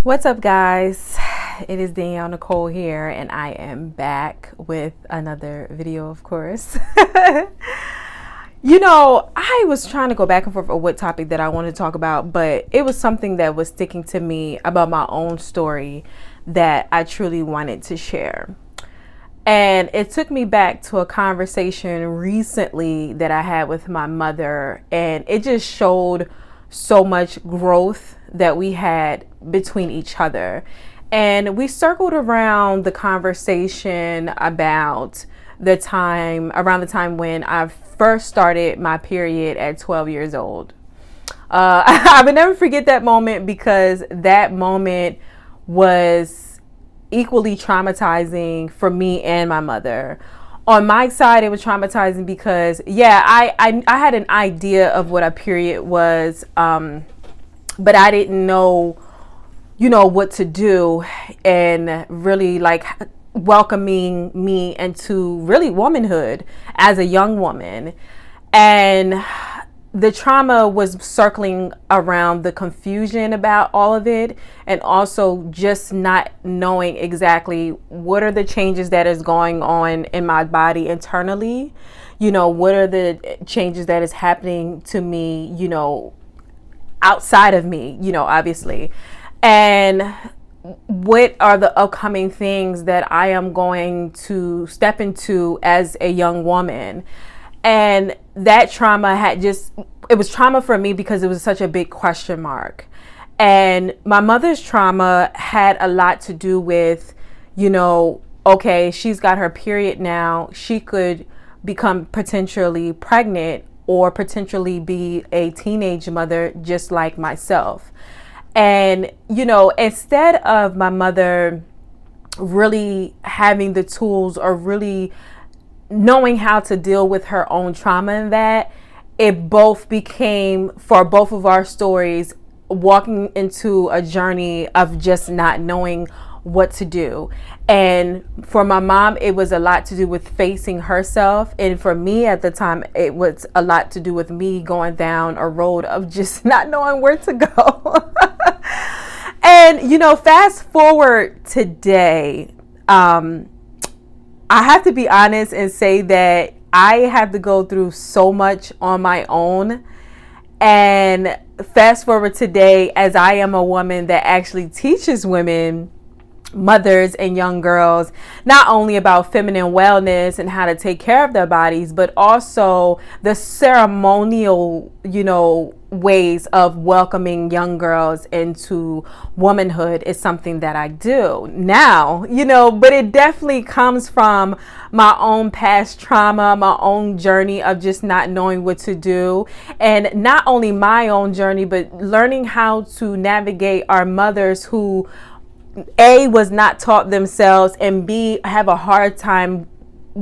What's up, guys? It is Danielle Nicole here, and I am back with another video, of course. I was trying to go back and forth on what topic that I wanted to talk about, but it was something that was sticking to me about my own story that I truly wanted to share. And it took me back to a conversation recently that I had with my mother, and it just showed so much growth that we had between each other. And we circled around the conversation about around the time when I first started my period at 12 years old. I would never forget that moment because that moment was equally traumatizing for me and my mother. On my side, it was traumatizing because, I had an idea of what a period was, but I didn't know, what to do and really welcoming me into really womanhood as a young woman. And the trauma was circling around the confusion about all of it, and also just not knowing exactly what are the changes that is going on in my body internally. What are the changes that is happening to me, outside of me, obviously. And what are the upcoming things that I am going to step into as a young woman? And that trauma it was trauma for me because it was such a big question mark. And my mother's trauma had a lot to do with, okay, she's got her period now. She could become potentially pregnant or potentially be a teenage mother just like myself. And, instead of my mother really having the tools or really knowing how to deal with her own trauma in that, it both became, for both of our stories, walking into a journey of just not knowing what to do. And for my mom, it was a lot to do with facing herself. And for me at the time, it was a lot to do with me going down a road of just not knowing where to go. And, fast forward today, I have to be honest and say that I had to go through so much on my own. And fast forward today, as I am a woman that actually teaches women, mothers and young girls, not only about feminine wellness and how to take care of their bodies, but also the ceremonial, ways of welcoming young girls into womanhood is something that I do now, but it definitely comes from my own past trauma, my own journey of just not knowing what to do. And not only my own journey, but learning how to navigate our mothers who A, was not taught themselves, and B, have a hard time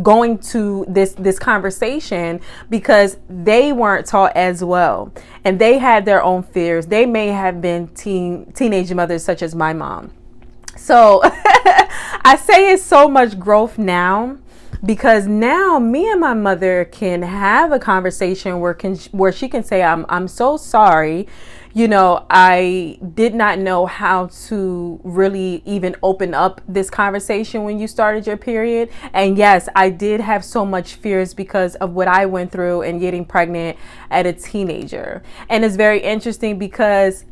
going to this conversation because they weren't taught as well, and they had their own fears. They may have been teenage mothers such as my mom. So I say it's so much growth now because now me and my mother can have a conversation where she can say, I'm so sorry. I did not know how to really even open up this conversation when you started your period. And yes, I did have so much fears because of what I went through and getting pregnant at a teenager. And it's very interesting because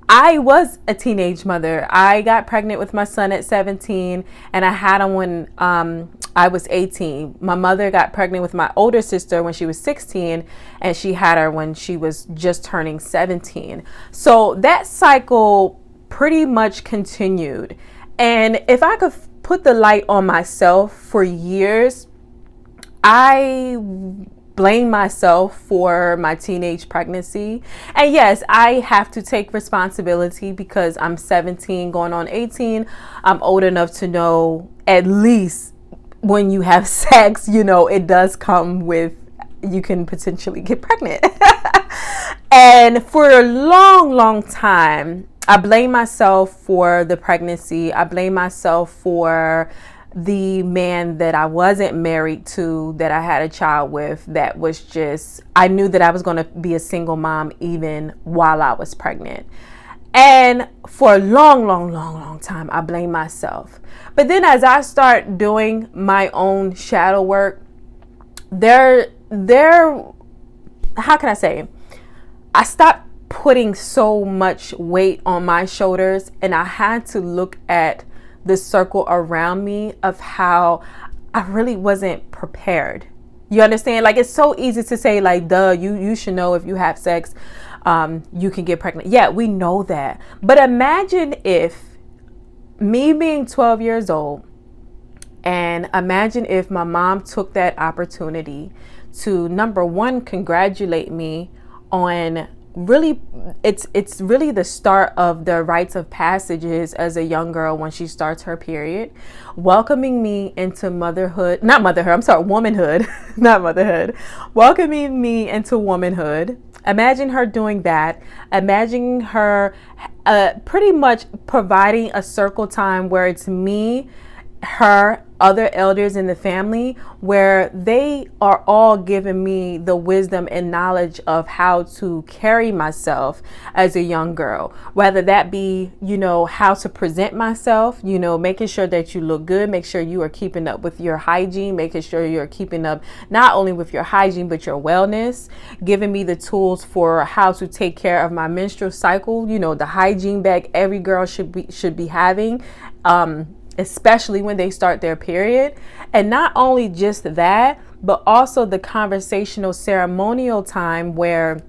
I was a teenage mother. I got pregnant with my son at 17 and I had him when I was 18. My mother got pregnant with my older sister when she was 16 and she had her when she was just turning 17. So that cycle pretty much continued. And if I could put the light on myself, for years, I blame myself for my teenage pregnancy. And yes, I have to take responsibility because I'm 17 going on 18. I'm old enough to know at least when you have sex, it does come with, you can potentially get pregnant. And for a long, long time, I blame myself for the pregnancy. I blame myself for the man that I wasn't married to, that I had a child with, that was just, I knew that I was going to be a single mom even while I was pregnant. And for a long time, I blame myself. But then as I start doing my own shadow work, how can I say? I stopped putting so much weight on my shoulders, and I had to look at the circle around me of how I really wasn't prepared. You understand? Like, it's so easy to say, like, duh, you should know if you have sex, you can get pregnant. Yeah, we know that. But imagine if me being 12 years old, and imagine if my mom took that opportunity to, number one, congratulate me on really, it's really the start of the rites of passages as a young girl when she starts her period, welcoming me into womanhood, not motherhood, welcoming me into womanhood. Imagine her doing that. Imagine her pretty much providing a circle time where it's me, her, other elders in the family, where they are all giving me the wisdom and knowledge of how to carry myself as a young girl, whether that be, how to present myself, making sure that you look good, make sure you are keeping up with your hygiene, making sure you're keeping up not only with your hygiene but your wellness, giving me the tools for how to take care of my menstrual cycle, the hygiene bag every girl should be having, especially when they start their period. And not only just that, but also the conversational ceremonial time where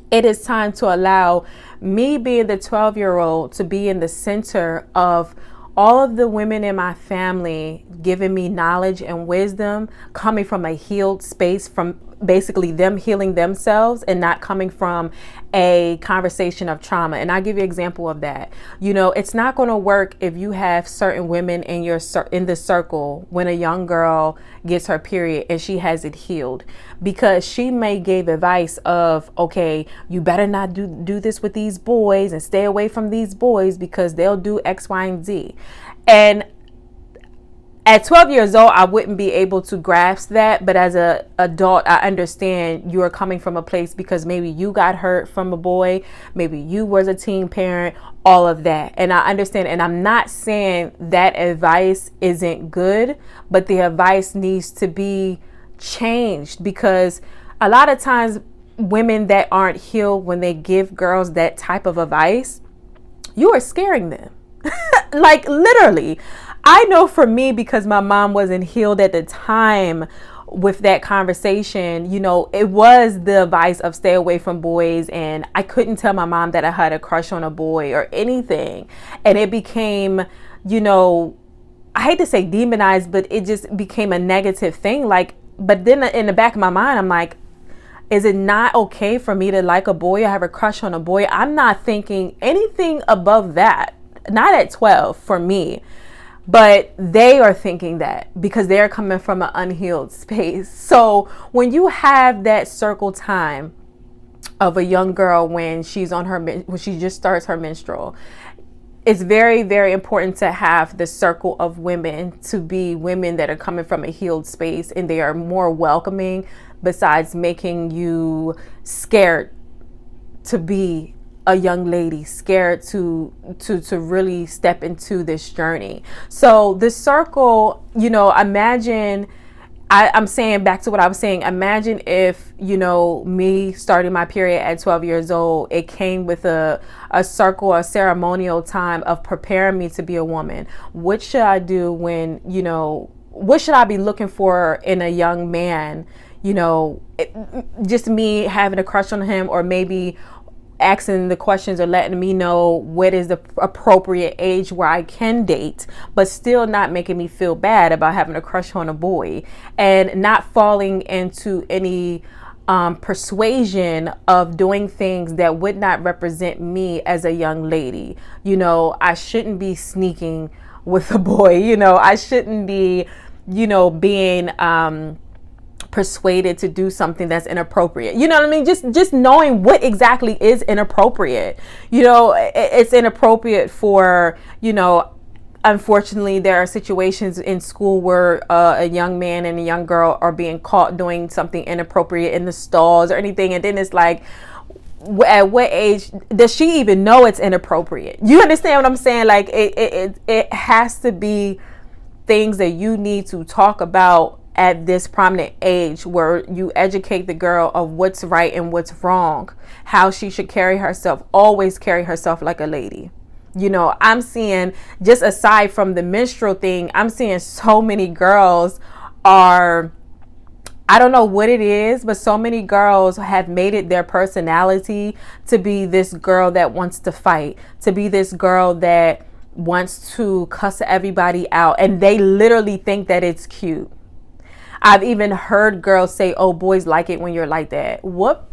it is time to allow me, being the 12-year-old, to be in the center of all of the women in my family, giving me knowledge and wisdom, coming from a healed space, from basically them healing themselves and not coming from a conversation of trauma. And I'll give you an example of that. It's not going to work if you have certain women in the circle when a young girl gets her period and she has it healed, because she may give advice of, okay, you better not do this with these boys and stay away from these boys because they'll do X, Y, and Z. And at 12 years old, I wouldn't be able to grasp that. But as an adult, I understand you are coming from a place because maybe you got hurt from a boy. Maybe you was a teen parent, all of that. And I understand. And I'm not saying that advice isn't good, but the advice needs to be changed, because a lot of times women that aren't healed, when they give girls that type of advice, you are scaring them. Like, literally. I know for me, because my mom wasn't healed at the time with that conversation, it was the advice of stay away from boys. And I couldn't tell my mom that I had a crush on a boy or anything. And it became, I hate to say demonized, but it just became a negative thing. Like, but then in the back of my mind, I'm like, is it not okay for me to like a boy or have a crush on a boy? I'm not thinking anything above that. Not at 12 for me. But they are thinking that because they're coming from an unhealed space. So when you have that circle time of a young girl when she just starts her menstrual, it's very, very important to have the circle of women to be women that are coming from a healed space, and they are more welcoming, besides making you scared to be a young lady, scared to really step into this journey. So the circle, imagine, I'm saying back to what I was saying, imagine if, me starting my period at 12 years old, it came with a circle, a ceremonial time of preparing me to be a woman. What should I do when, what should I be looking for in a young man? Just me having a crush on him, or maybe asking the questions or letting me know what is the appropriate age where I can date, but still not making me feel bad about having a crush on a boy, and not falling into any persuasion of doing things that would not represent me as a young lady. I shouldn't be sneaking with a boy. I shouldn't be, being persuaded to do something that's inappropriate. You know what I mean? Just knowing what exactly is inappropriate. It's inappropriate for, unfortunately, there are situations in school where a young man and a young girl are being caught doing something inappropriate in the stalls or anything. And then it's like, at what age does she even know it's inappropriate? You understand what I'm saying? Like it has to be things that you need to talk about at this prominent age, where you educate the girl of what's right and what's wrong, how she should carry herself, always carry herself like a lady. You know, I'm seeing, just aside from the menstrual thing, I'm seeing so many girls are, I don't know what it is, but so many girls have made it their personality to be this girl that wants to fight, to be this girl that wants to cuss everybody out. And they literally think that it's cute. I've even heard girls say, oh, boys like it when you're like that. What?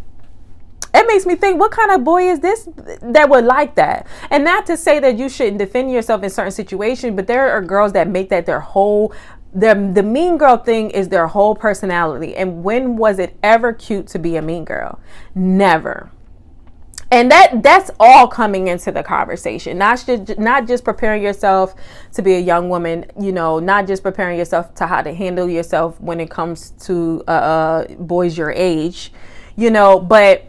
It makes me think, what kind of boy is this that would like that? And not to say that you shouldn't defend yourself in certain situations, but there are girls that make that the mean girl thing is their whole personality. And when was it ever cute to be a mean girl? Never. And that's all coming into the conversation. Not just preparing yourself to be a young woman, you know, not just preparing yourself to how to handle yourself when it comes to boys your age, you know, but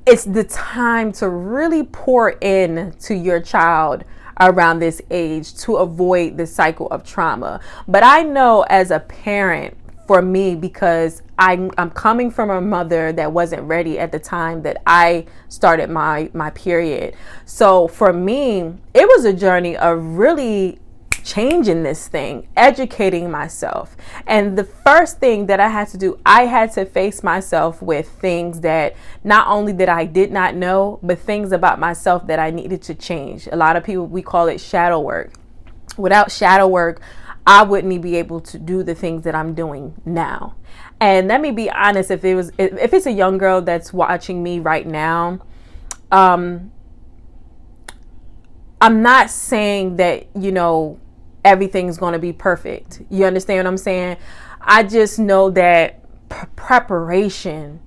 it's the time to really pour in to your child around this age to avoid the cycle of trauma. But I know as a parent, for me, because I'm coming from a mother that wasn't ready at the time that I started my period. So for me, it was a journey of really changing this thing, educating myself. And the first thing that I had to do, I had to face myself with things that not only that I did not know, but things about myself that I needed to change. A lot of people, we call it shadow work. Without shadow work, I wouldn't be able to do the things that I'm doing now. And let me be honest, if it's a young girl that's watching me right now, I'm not saying that, you know, everything's going to be perfect. You understand what I'm saying? I just know that preparation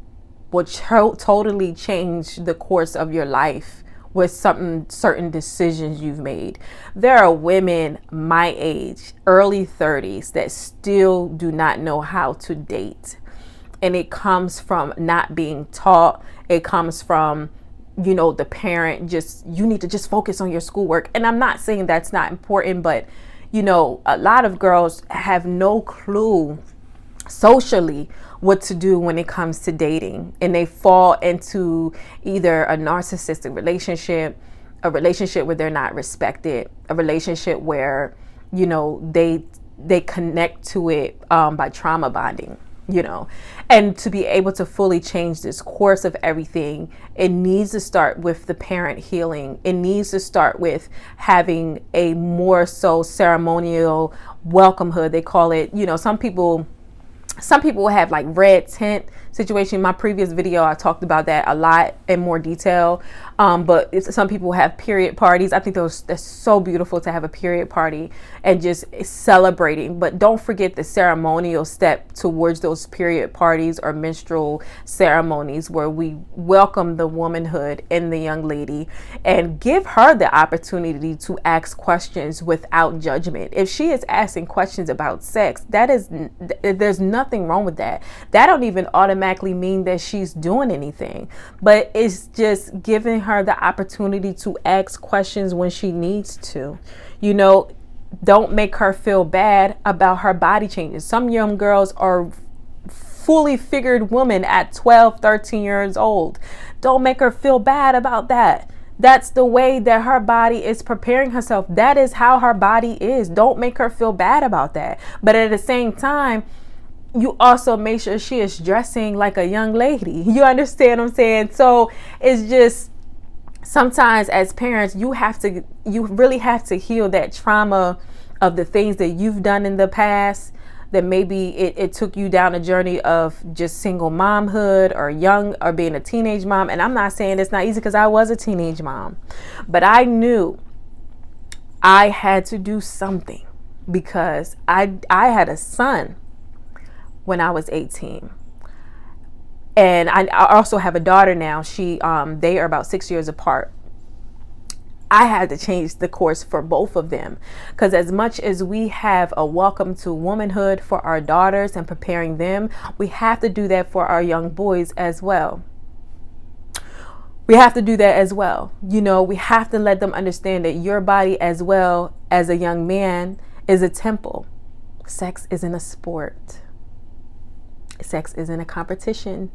will totally change the course of your life with certain decisions you've made. There are women my age, early 30s, that still do not know how to date. And it comes from not being taught. It comes from, you know, the parent you need to just focus on your schoolwork. And I'm not saying that's not important, but, you know, a lot of girls have no clue socially what to do when it comes to dating, and they fall into either a narcissistic relationship, a relationship where they're not respected, a relationship where, you know, they connect to it by trauma bonding, you know. And to be able to fully change this course of everything, it needs to start with the parent healing. It needs to start with having a more so ceremonial welcomehood. They call it, you know, some people will have like red tent situation. In my previous video, I talked about that a lot in more detail. But some people have period parties. I think that's so beautiful to have a period party and just celebrating. But don't forget the ceremonial step towards those period parties or menstrual ceremonies, where we welcome the womanhood in the young lady and give her the opportunity to ask questions without judgment. If she is asking questions about sex, there's nothing wrong with that. That don't even automatically mean that she's doing anything, but it's just giving her the opportunity to ask questions when she needs to. You know, don't make her feel bad about her body changes. Some young girls are fully figured women at 12, 13 years old. Don't make her feel bad about that. That's the way that her body is preparing herself. That is how her body is. Don't make her feel bad about that. But at the same time, you also make sure she is dressing like a young lady. You understand what I'm saying? So it's just, sometimes as parents, you really have to heal that trauma of the things that you've done in the past, that maybe it took you down a journey of just single momhood or being a teenage mom. And I'm not saying it's not easy, because I was a teenage mom, but I knew I had to do something, because I had a son when I was 18. And I also have a daughter now. They are about 6 years apart. I had to change the course for both of them, because as much as we have a welcome to womanhood for our daughters and preparing them, we have to do that for our young boys as well. We have to do that as well. You know, we have to let them understand that your body, as well as a young man, is a temple. Sex isn't a sport. Sex isn't a competition.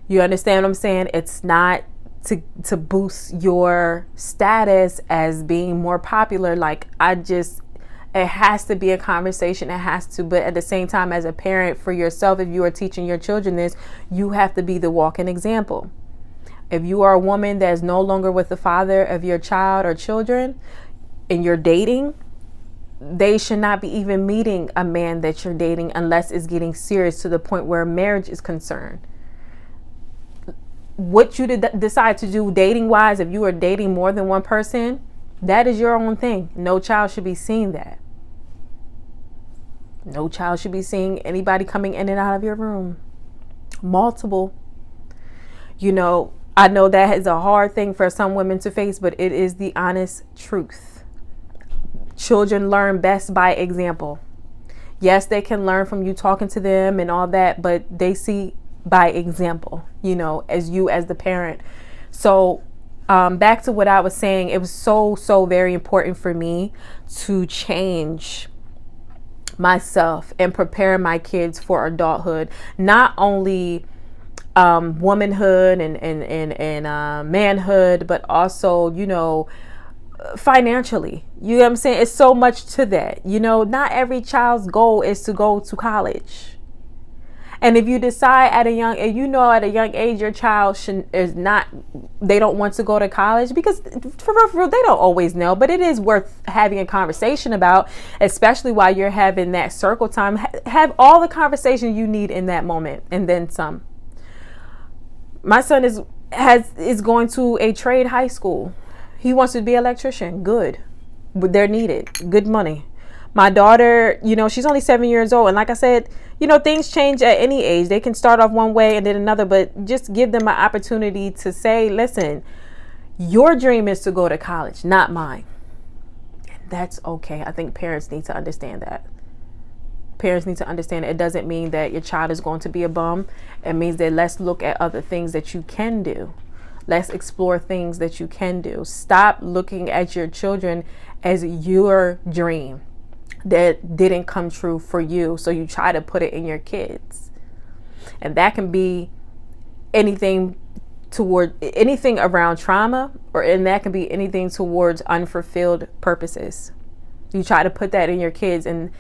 You understand what I'm saying? It's not to boost your status as being more popular. Like, it has to be a conversation. It has to, but at the same time, as a parent for yourself, if you are teaching your children this, you have to be the walking example. If you are a woman that is no longer with the father of your child or children and you're dating, they should not be even meeting a man that you're dating unless it's getting serious to the point where marriage is concerned. What you decide to do dating wise, if you are dating more than one person, that is your own thing. No child should be seeing that. No child should be seeing anybody coming in and out of your room. Multiple. You know, I know that is a hard thing for some women to face, but it is the honest truth. Children learn best by example. Yes, they can learn from you talking to them and all that, but they see by example, you know, as the parent. So back to what I was saying, it was so very important for me to change myself and prepare my kids for adulthood, not only womanhood and manhood, but also, you know, financially. You know what I'm saying? It's so much to that. You know, not every child's goal is to go to college. And if you decide at a young age your child they don't want to go to college, because for real, they don't always know, but it is worth having a conversation about, especially while you're having that circle time. Have all the conversation you need in that moment and then some. My son is going to a trade high school. He wants to be an electrician. Good. But they're needed. Good money. My daughter, you know, she's only 7 years old. And like I said, you know, things change at any age. They can start off one way and then another, but just give them an opportunity to say, listen, your dream is to go to college, not mine. And that's okay. I think parents need to understand that. Parents need to understand it doesn't mean that your child is going to be a bum. It means that let's look at other things that you can do. Let's explore things that you can do. Stop looking at your children as your dream that didn't come true for you, so you try to put it in your kids. And that can be anything around trauma, and that can be anything towards unfulfilled purposes. You try to put that in your kids, and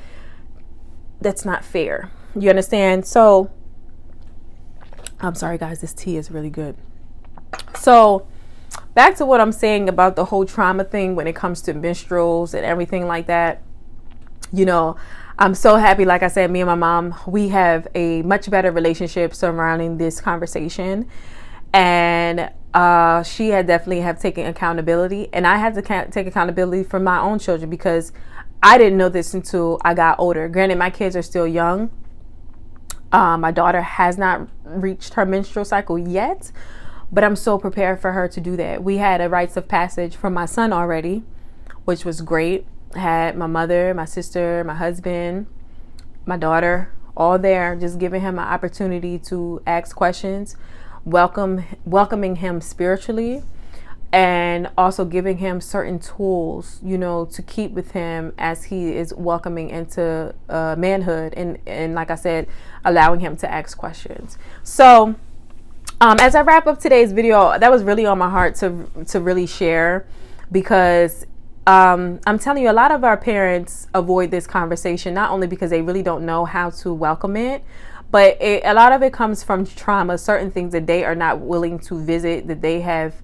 that's not fair. You understand? So I'm sorry guys, this tea is really good. So back to what I'm saying about the whole trauma thing when it comes to menstruals and everything like that. You know, I'm so happy. Like I said, me and my mom, we have a much better relationship surrounding this conversation. And she had definitely have taken accountability. And I had to take accountability for my own children, because I didn't know this until I got older. Granted, my kids are still young. My daughter has not reached her menstrual cycle yet, but I'm so prepared for her to do that. We had a rites of passage for my son already, which was great. I had my mother, my sister, my husband, my daughter, all there, just giving him an opportunity to ask questions, welcoming him spiritually, and also giving him certain tools, you know, to keep with him as he is welcoming into manhood, and like I said, allowing him to ask questions. So as I wrap up today's video, that was really on my heart to really share, because I'm telling you, a lot of our parents avoid this conversation, not only because they really don't know how to welcome it, but a lot of it comes from trauma, certain things that they are not willing to visit, that they have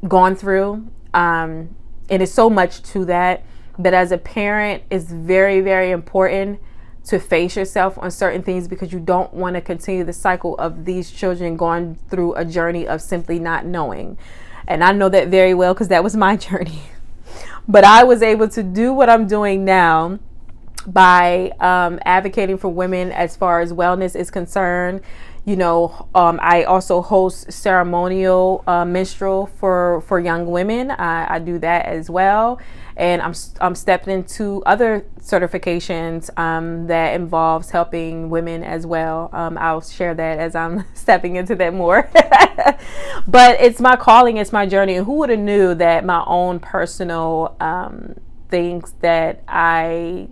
gone through. And it's so much to that. But as a parent, it's very, very important to face yourself on certain things, because you don't want to continue the cycle of these children going through a journey of simply not knowing. And I know that very well, because that was my journey. But I was able to do what I'm doing now by advocating for women as far as wellness is concerned. I also host ceremonial menstrual for young women. I do that as well, and I'm stepping into other certifications that involves helping women as well. I'll share that as I'm stepping into that more. But it's my calling, it's my journey. And who would have knew that my own personal things that I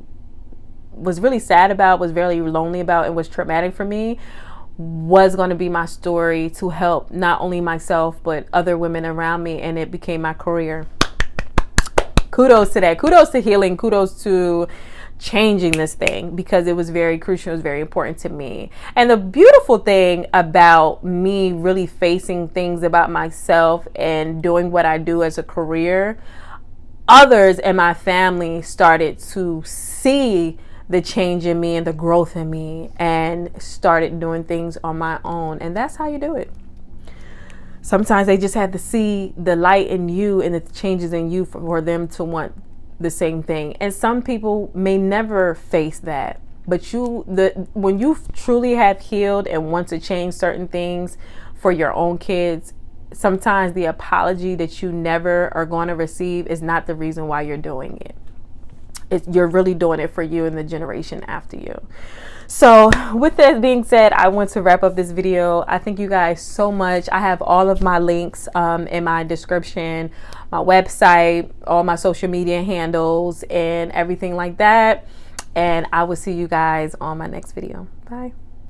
was really sad about, was very lonely about, and was traumatic for me, was going to be my story to help not only myself but other women around me, and it became my career. Kudos to that. Kudos to healing. Kudos to changing this thing, because it was very crucial. It was very important to me. And the beautiful thing about me really facing things about myself and doing what I do as a career, others in my family started to see the change in me and the growth in me, and started doing things on my own. And that's how you do it. Sometimes they just had to see the light in you and the changes in you for them to want the same thing. And some people may never face that, but when you truly have healed and want to change certain things for your own kids, sometimes the apology that you never are going to receive is not the reason why you're doing it. You're really doing it for you and the generation after you. So with that being said, I want to wrap up this video. I thank you guys so much. I have all of my links in my description, my website, all my social media handles, and everything like that. And I will see you guys on my next video. Bye.